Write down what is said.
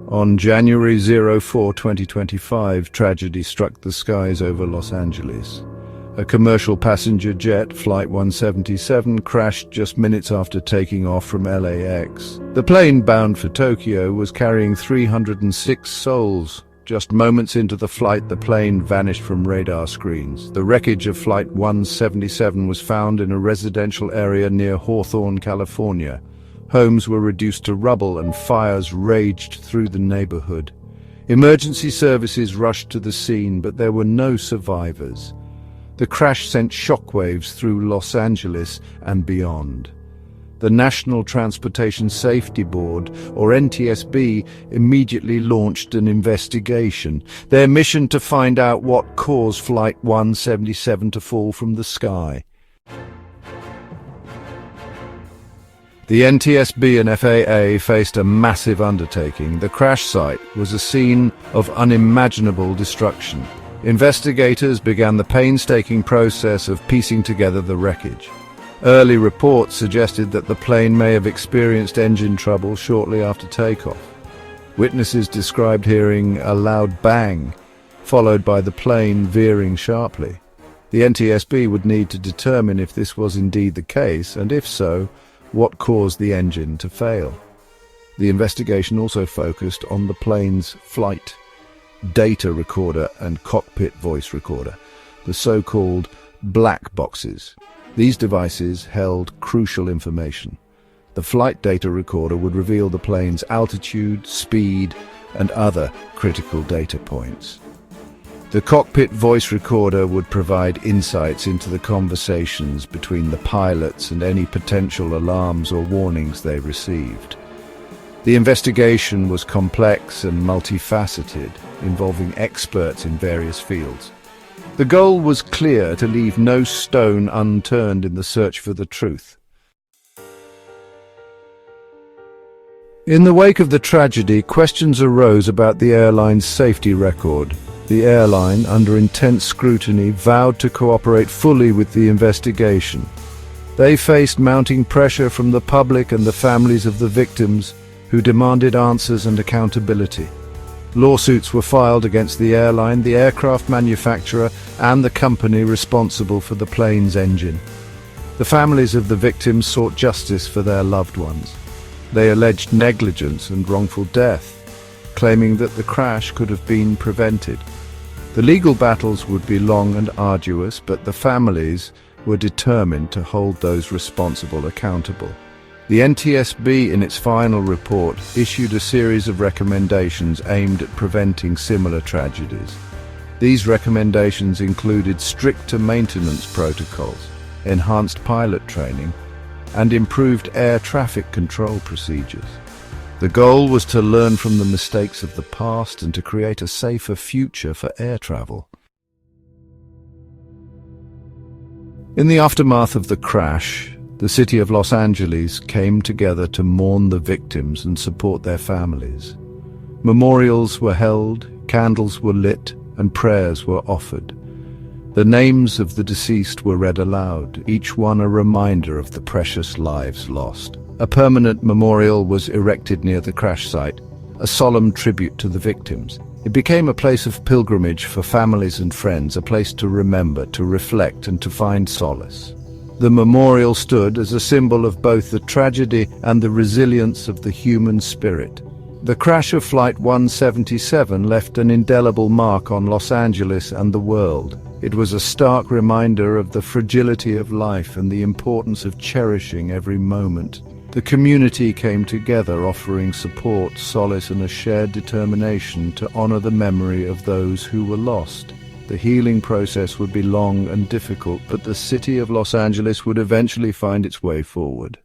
On January 4, 2025, tragedy struck the skies over Los Angeles. A commercial passenger jet, Flight 177, crashed just minutes after taking off from LAX. The plane bound for Tokyo was carrying 306 souls. Just moments into the flight, the plane vanished from radar screens. The wreckage of Flight 177 was found in a residential area near Hawthorne, California. Homes were reduced to rubble and fires raged through the neighborhood. Emergency services rushed to the scene, but there were no survivors. The crash sent shockwaves through Los Angeles and beyond. The National Transportation Safety Board, or NTSB, immediately launched an investigation, their mission to find out what caused Flight 177 to fall from the sky. The NTSB and FAA faced a massive undertaking. The crash site was a scene of unimaginable destruction. Investigators began the painstaking process of piecing together the wreckage. Early reports suggested that the plane may have experienced engine trouble shortly after takeoff. Witnesses described hearing a loud bang, followed by the plane veering sharply. The NTSB would need to determine if this was indeed the case, and if so, what caused the engine to fail. The investigation also focused on the plane's flight data recorder and cockpit voice recorder, the so-called black boxes. These devices held crucial information. The flight data recorder would reveal the plane's altitude, speed, and other critical data points. The cockpit voice recorder would provide insights into the conversations between the pilots and any potential alarms or warnings they received. The investigation was complex and multifaceted, involving experts in various fields. The goal was clear: to leave no stone unturned in the search for the truth. In the wake of the tragedy, questions arose about the airline's safety record. The airline, under intense scrutiny, vowed to cooperate fully with the investigation. They faced mounting pressure from the public and the families of the victims, who demanded answers and accountability. Lawsuits were filed against the airline, the aircraft manufacturer, and the company responsible for the plane's engine. The families of the victims sought justice for their loved ones. They alleged negligence and wrongful death, claiming that the crash could have been prevented. The legal battles would be long and arduous, but the families were determined to hold those responsible accountable. The NTSB, in its final report, issued a series of recommendations aimed at preventing similar tragedies. These recommendations included stricter maintenance protocols, enhanced pilot training, and improved air traffic control procedures. The goal was to learn from the mistakes of the past and to create a safer future for air travel. In the aftermath of the crash, the city of Los Angeles came together to mourn the victims and support their families. Memorials were held, candles were lit, and prayers were offered. The names of the deceased were read aloud, each one a reminder of the precious lives lost. A permanent memorial was erected near the crash site, a solemn tribute to the victims. It became a place of pilgrimage for families and friends, a place to remember, to reflect, and to find solace. The memorial stood as a symbol of both the tragedy and the resilience of the human spirit. The crash of Flight 177 left an indelible mark on Los Angeles and the world. It was a stark reminder of the fragility of life and the importance of cherishing every moment. The community came together, offering support, solace, and a shared determination to honor the memory of those who were lost. The healing process would be long and difficult, but the city of Los Angeles would eventually find its way forward.